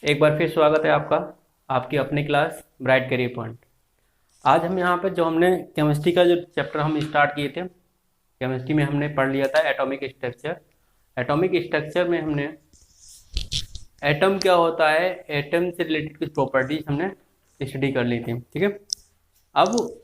एक बार फिर स्वागत है आपका आपकी अपनी क्लास ब्राइट करियर पॉइंट। आज हम यहाँ पर जो हमने केमिस्ट्री का जो चैप्टर हम स्टार्ट किए थे, केमिस्ट्री में हमने पढ़ लिया था एटॉमिक स्ट्रक्चर। एटॉमिक स्ट्रक्चर में हमने एटम क्या होता है, एटम से रिलेटेड कुछ प्रॉपर्टीज हमने स्टडी कर ली थी। ठीक है, अब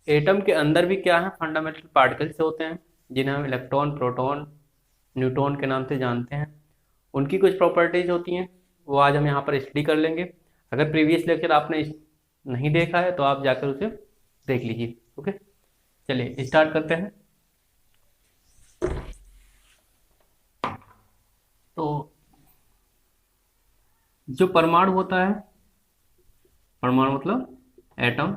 एटम के अंदर भी क्या है, फंडामेंटल पार्टिकल्स होते हैं जिन्हें हम इलेक्ट्रॉन, प्रोटॉन, न्यूट्रॉन के नाम से जानते हैं। उनकी कुछ प्रॉपर्टीज होती हैं, वो आज हम यहाँ पर स्टडी कर लेंगे। अगर प्रीवियस लेक्चर आपने नहीं देखा है तो आप जाकर उसे देख लीजिए। ओके, चलिए स्टार्ट करते हैं। तो जो परमाणु होता है, परमाणु मतलब एटम,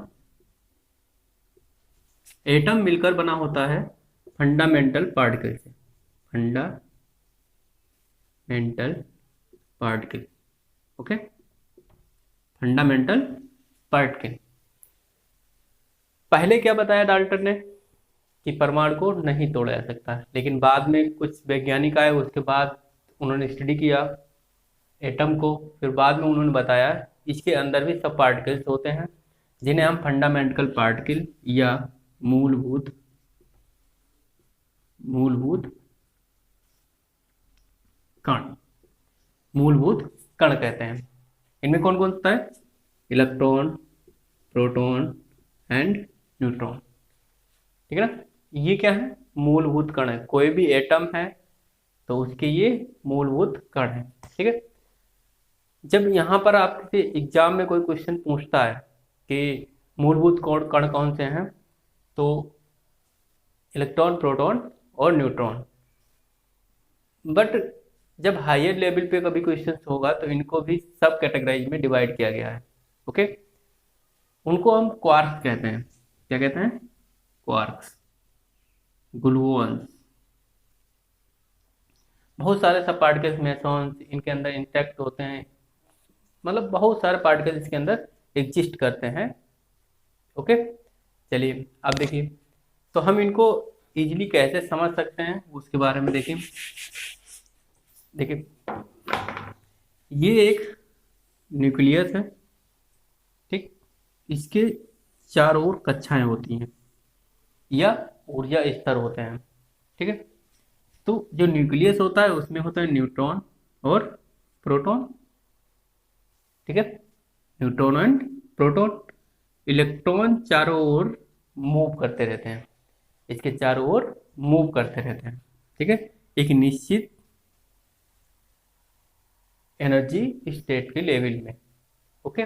एटम मिलकर बना होता है फंडामेंटल पार्टिकल से। Fundamental particle, okay, fundamental particle. पहले क्या बताया डाल्टन ने कि परमाणु को नहीं तोड़ा जा सकता, लेकिन बाद में कुछ वैज्ञानिक आए, उसके बाद उन्होंने स्टडी किया एटम को, फिर बाद में उन्होंने बताया इसके अंदर भी सब पार्टिकल्स होते हैं जिन्हें हम फंडामेंटल पार्टिकल या मूलभूत मूलभूत कण मूलभूत कण कहते हैं। इनमें कौन कौन सा है, इलेक्ट्रॉन, प्रोटॉन एंड न्यूट्रॉन। ठीक है ना, ये क्या है, मूलभूत कण है। कोई भी एटम है तो उसके ये मूलभूत कण है। ठीक है, जब यहाँ पर आपसे एग्जाम में कोई क्वेश्चन पूछता है कि मूलभूत कण कौन से हैं, तो इलेक्ट्रॉन, प्रोटॉन और न्यूट्रॉन। बट जब हायर लेवल पे कभी क्वेश्चन होगा तो इनको भी सब कैटेगराइज में डिवाइड किया गया है। ओके, उनको हम क्वार्क्स कहते हैं। क्या कहते हैं, क्वार्क्स, ग्लूऑन्स। बहुत सारे सब पार्टिकल्स, मेसॉन्स, इनके अंदर इंटैक्ट होते हैं, मतलब बहुत सारे पार्टिकल्स इसके अंदर एग्जिस्ट करते हैं। ओके, चलिए अब देखिए, तो हम इनको इजीली कैसे समझ सकते हैं उसके बारे में देखिए। देखिए, ये एक न्यूक्लियस है, ठीक, इसके चारों ओर कक्षाएं होती हैं या ऊर्जा स्तर होते हैं। ठीक है, तो जो न्यूक्लियस होता है उसमें होता है न्यूट्रॉन और प्रोटॉन। ठीक है, न्यूट्रॉन एंड प्रोटॉन। इलेक्ट्रॉन चारों ओर मूव करते रहते हैं, इसके चारों ओर मूव करते रहते हैं। ठीक है, एक निश्चित एनर्जी स्टेट के लेवल में। ओके,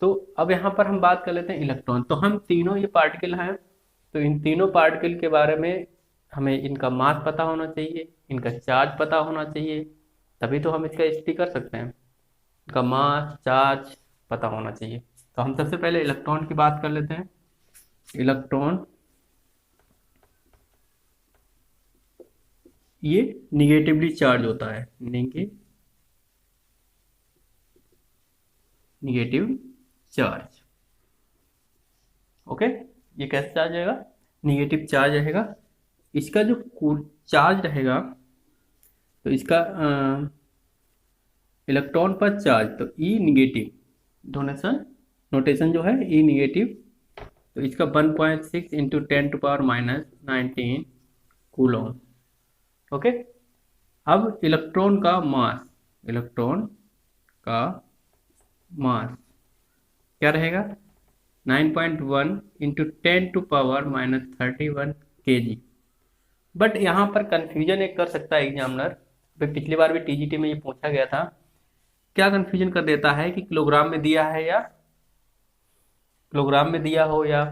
तो अब यहाँ पर हम बात कर लेते हैं इलेक्ट्रॉन। तो हम तीनों ये पार्टिकल हैं, तो इन तीनों पार्टिकल के बारे में हमें इनका मास पता होना चाहिए, इनका चार्ज पता होना चाहिए, तभी तो हम इसका स्टडी कर सकते हैं। इनका मास, चार्ज पता होना चाहिए। तो हम सबसे पहले इलेक्ट्रॉन की बात कर लेते हैं। इलेक्ट्रॉन ये निगेटिवली चार्ज होता है, निगेटिव चार्ज। ओके, ये कैसे चार्ज रहेगा, निगेटिव चार्ज रहेगा। इसका जो चार्ज रहेगा, तो इसका इलेक्ट्रॉन पर चार्ज, तो ई निगेटिव डोनेशन नोटेशन जो है ई निगेटिव, तो इसका 1.6 इंटू 10⁻⁻19 कूलॉम। ओके, अब इलेक्ट्रॉन का मास, इलेक्ट्रॉन का मास क्या रहेगा, 9.1 इंटू 10⁻31 kg। बट यहाँ पर कंफ्यूजन एक कर सकता है एग्जामिनर, पिछली बार भी टीजीटी में ये पूछा गया था, क्या कंफ्यूजन कर देता है कि किलोग्राम में दिया है या किलोग्राम में दिया हो या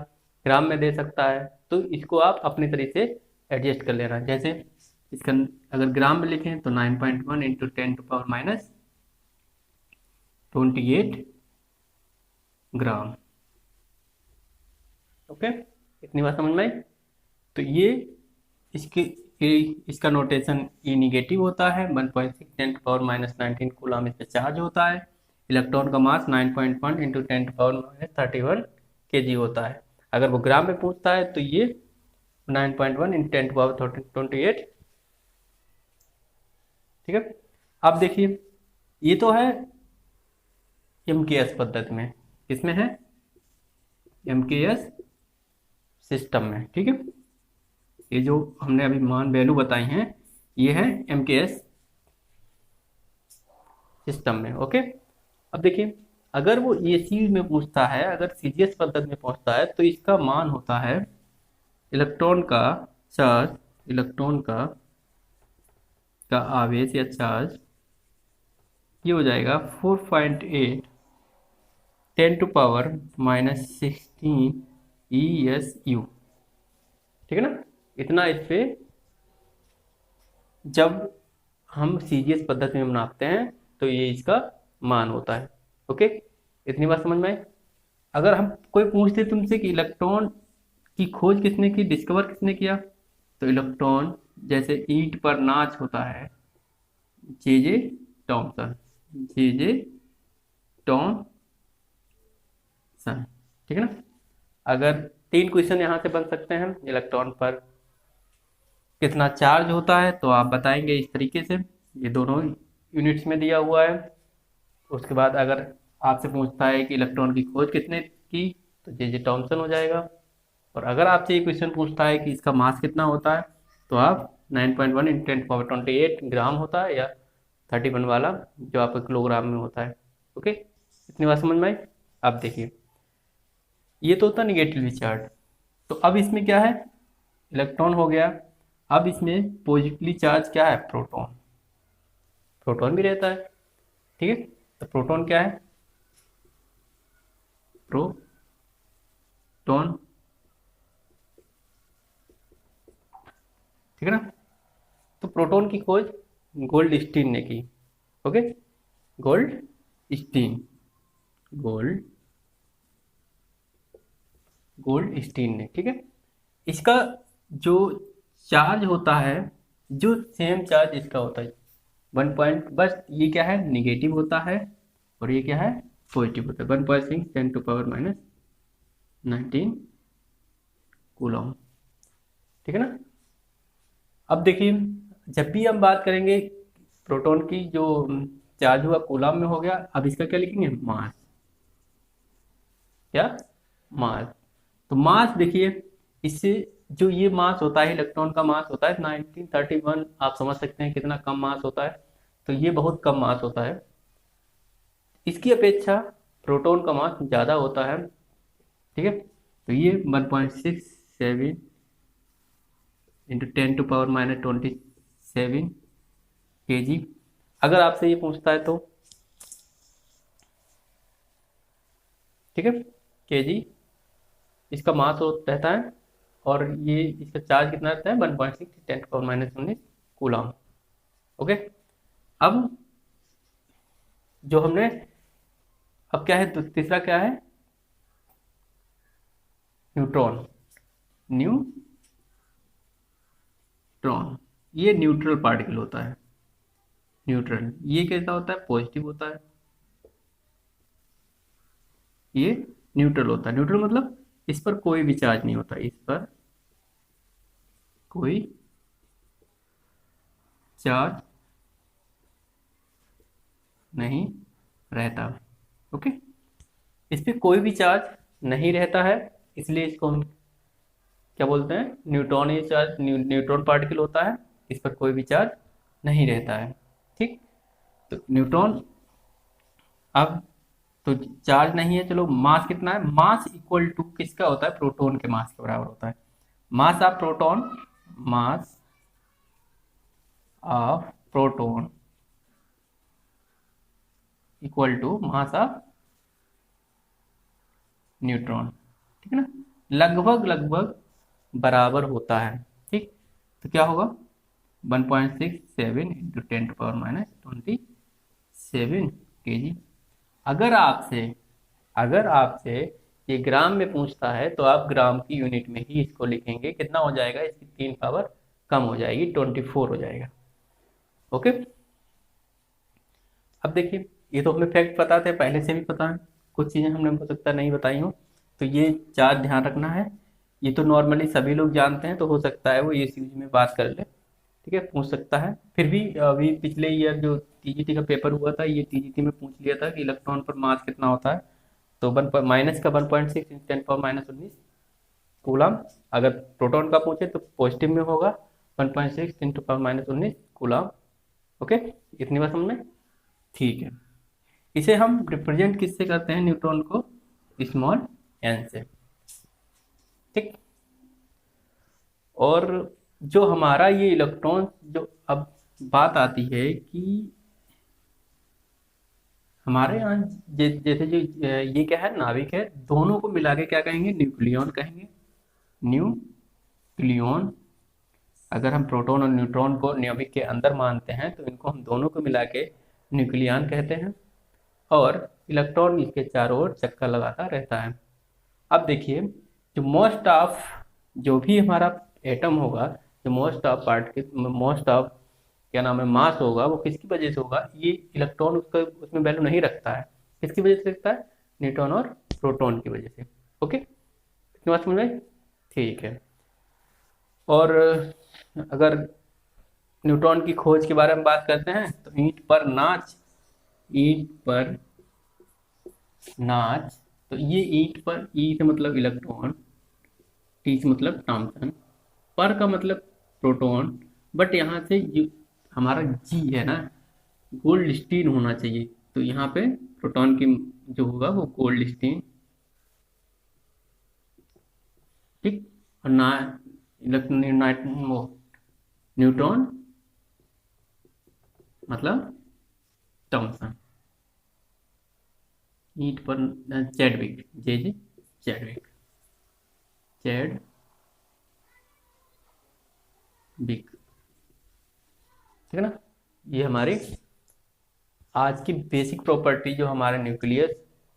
ग्राम में दे सकता है। तो इसको आप अपनी तरीके से एडजस्ट कर लेना। जैसे इसका अगर ग्राम में लिखें तो 9.1 इंटू 10⁻28 ग्राम। ओके, इतनी बात समझ में आई। तो ये इसके इसका नोटेशन ई निगेटिव होता है, 1.6 10⁻⁻19 कूलम इस पे चार्ज होता है। इलेक्ट्रॉन का मास 9.1 इंटू 10⁻31 kg होता है। अगर वो ग्राम में पूछता है तो ये 9.1 इंटू 10⁻28। ठीक है, अब देखिए, ये तो है MKS पद्धति में। किसमें है? MKS सिस्टम में। ठीक है, ये जो हमने अभी मान वैल्यू बताई हैं ये है MKS सिस्टम में। ओके, अब देखिए अगर वो AC में पूछता है, अगर CGS पद्धति में पहुंचता है तो इसका मान होता है इलेक्ट्रॉन का चार्ज, इलेक्ट्रॉन का आवेश या चार्ज, ये हो जाएगा 4.8 10⁻⁻16 ESU। ठीक है ना, इतना इस पे जब हम CGS पद्धति में बनाते हैं तो ये इसका मान होता है। ओके, इतनी बात समझ में आई। अगर हम कोई पूछते तुमसे कि इलेक्ट्रॉन की खोज किसने की, डिस्कवर किसने किया, तो इलेक्ट्रॉन जैसे ईंट पर नाच होता है, J.J. Thomson, J.J. टॉमसन। ठीक है ना, अगर 3 क्वेश्चन यहाँ से बन सकते हैं, इलेक्ट्रॉन पर कितना चार्ज होता है तो आप बताएंगे इस तरीके से, ये दोनों यूनिट्स में दिया हुआ है। उसके बाद अगर आपसे पूछता है कि इलेक्ट्रॉन की खोज किसने की, तो J.J. टॉमसन हो जाएगा। और अगर आपसे ये क्वेश्चन पूछता है कि इसका मास कितना होता है, तो आप 9.1 × 10⁻28 ग्राम होता है, या 31 वाला जो आपके किलोग्राम में होता है। ओके, इतनी बात समझ में आई। अब देखिए ये तो होता है निगेटिवली चार्ज, तो अब इसमें क्या है, इलेक्ट्रॉन हो गया। अब इसमें पॉजिटिवली चार्ज क्या है, प्रोटॉन। प्रोटॉन भी रहता है। ठीक है, तो प्रोटॉन क्या है, प्रोटॉन। ठीक है ना, तो प्रोटॉन की खोज गोल्डस्टीन ने की। ओके, गोल्डस्टीन ने। ठीक है, इसका जो चार्ज होता है, जो सेम चार्ज इसका होता है 1 पॉइंट, बस ये क्या है, निगेटिव होता है और ये क्या है, पॉजिटिव होता है। 1.6 10⁻19 कूलम। ठीक है ना, अब देखिए जब भी हम बात करेंगे प्रोटॉन की, जो चार्ज हुआ कूलम में हो गया, अब इसका क्या लिखेंगे, मास। क्या, मास। तो मास देखिए, इससे जो ये मास होता है, इलेक्ट्रॉन का मास होता है 1931। आप समझ सकते हैं कितना कम मास होता है, तो ये बहुत कम मास होता है। इसकी अपेक्षा प्रोटॉन का मास ज़्यादा होता है। ठीक है, तो ये 1.67 × 10⁻27 kg। अगर आपसे ये पूछता है तो, ठीक है, kg इसका मास रहता है, और ये इसका चार्ज कितना रहता है, 1.6 × 10⁻19 कूलम। ओके, अब जो हमने, अब क्या है, तो तीसरा क्या है, न्यूट्रॉन। ये न्यूट्रल पार्टिकल होता है। न्यूट्रल ये कैसा होता है, पॉजिटिव होता है। ये न्यूट्रल होता है। न्यूट्रल मतलब इस पर कोई भी चार्ज नहीं होता, इस पर कोई चार्ज नहीं रहता। ओके, इस पे कोई भी चार्ज नहीं रहता है, इसलिए इसको हम क्या बोलते हैं, न्यूट्रॉन। ये चार्ज न्यूट्रॉन पार्टिकल होता है, इस पर कोई भी चार्ज नहीं रहता है। ठीक, तो न्यूट्रॉन, अब तो चार्ज नहीं है, चलो मास कितना है, मास इक्वल टू किसका होता है, प्रोटॉन के मास के बराबर होता है। Mass of proton, mass of proton equal to mass of neutron. ठीक है ना, लगभग लगभग बराबर होता है। ठीक, तो क्या होगा, 1.67 × 10⁻27 kg। अगर आपसे ये ग्राम में पूछता है तो आप ग्राम की यूनिट में ही इसको लिखेंगे। कितना हो जाएगा, इसकी 3 पावर कम हो जाएगी, 24 हो जाएगा। ओके, अब देखिए ये तो हमें फैक्ट पता थे, पहले से भी पता है, कुछ चीज़ें हमने हो सकता नहीं बताई हो, तो ये चार्ज ध्यान रखना है। ये तो नॉर्मली सभी लोग जानते हैं, तो हो सकता है वो ये चीज़ में बात कर ले। ठीक है, पूछ सकता है। फिर भी अभी पिछले ईयर जो टीजीटी का पेपर हुआ था, ये टीजीटी में पूछ लिया था कि इलेक्ट्रॉन पर मास कितना होता है, तो वन माइनस का 1.6 × 10⁻19 कूलम। अगर प्रोटॉन का पूछे तो पॉजिटिव में होगा 1.6 × 10⁻19 कूलम। ओके, इतनी बात समझ में? ठीक है। इसे हम रिप्रेजेंट किससे करते हैं, न्यूट्रॉन को स्मॉल एन से। ठीक। और जो हमारा ये इलेक्ट्रॉन, जो अब बात आती है कि हमारे यहाँ जैसे जो ये क्या है, नाभिक है, दोनों को मिला के क्या कहेंगे, न्यूक्लियॉन कहेंगे। न्यूक्लियॉन। अगर हम प्रोटॉन और न्यूट्रॉन को नाभिक के अंदर मानते हैं तो इनको हम दोनों को मिला के न्यूक्लियॉन कहते हैं। और इलेक्ट्रॉन इसके चारों ओर चक्कर लगाता रहता है। अब देखिए, जो मोस्ट ऑफ जो भी हमारा एटम होगा, जो मोस्ट ऑफ क्या नाम है, मास होगा, वो किसकी वजह से होगा, ये इलेक्ट्रॉन उसका उसमें वैल्यू नहीं रखता है। किसकी वजह से रखता है, न्यूट्रॉन और प्रोटॉन की वजह से। ओके, इतनी बात समझ में? ठीक है। और अगर न्यूट्रॉन की खोज के बारे में बात करते हैं तो ईंट पर नाच। ईंट पर नाच, तो ये ईंट पर, ई से मतलब इलेक्ट्रॉन, टी से मतलब थॉमसन, पर का मतलब प्रोटॉन। बट यहाँ से हमारा जी है ना, गोल्ड स्टीन होना चाहिए, तो यहाँ पे प्रोटॉन की जो होगा वो गोल्ड स्टीन। ठीक। और ना वो न्यूट्रॉन मतलब थॉमसन। ईंट पर चैडविक, जे चैडविक, चैडविक। ठीक है ना? ये हमारी आज की बेसिक प्रॉपर्टी, जो हमारे न्यूक्लियस,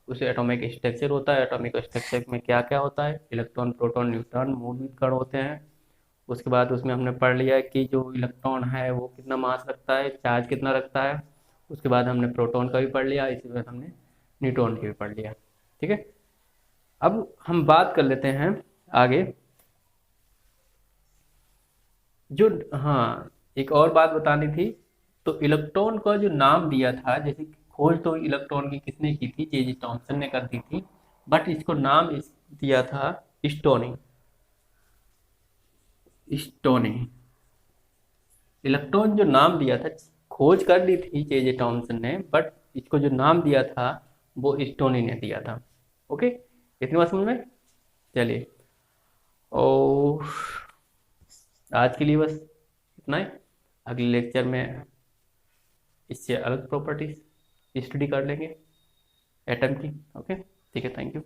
उसे एटॉमिक स्ट्रक्चर होता है। एटॉमिक स्ट्रक्चर में क्या क्या होता है, इलेक्ट्रॉन, प्रोटॉन, न्यूट्रॉन, मूलभूत कण होते हैं। उसके बाद उसमें हमने पढ़ लिया कि जो इलेक्ट्रॉन है वो कितना मास रखता है, चार्ज कितना रखता है। उसके बाद हमने प्रोटॉन का भी पढ़ लिया, इसी बाद हमने न्यूट्रॉन की भी पढ़ लिया। ठीक है। अब हम बात कर लेते हैं आगे, जो, हाँ, एक और बात बतानी थी। तो इलेक्ट्रॉन का जो नाम दिया था, जैसे खोज तो इलेक्ट्रॉन की किसने की थी, जे थॉमसन ने कर दी थी। बट इसको नाम दिया था स्टोनिंग। स्टोनिंग। इलेक्ट्रॉन जो नाम दिया था, खोज कर ली थी जे थॉमसन ने, बट इसको जो नाम दिया था वो स्टोनी ने दिया था। ओके, इतनी बात समझ में? चलिए, और आज के लिए बस इतना ही। अगले लेक्चर में इससे अलग प्रॉपर्टीज स्टडी कर लेंगे एटम की। ओके, ठीक है, थैंक यू।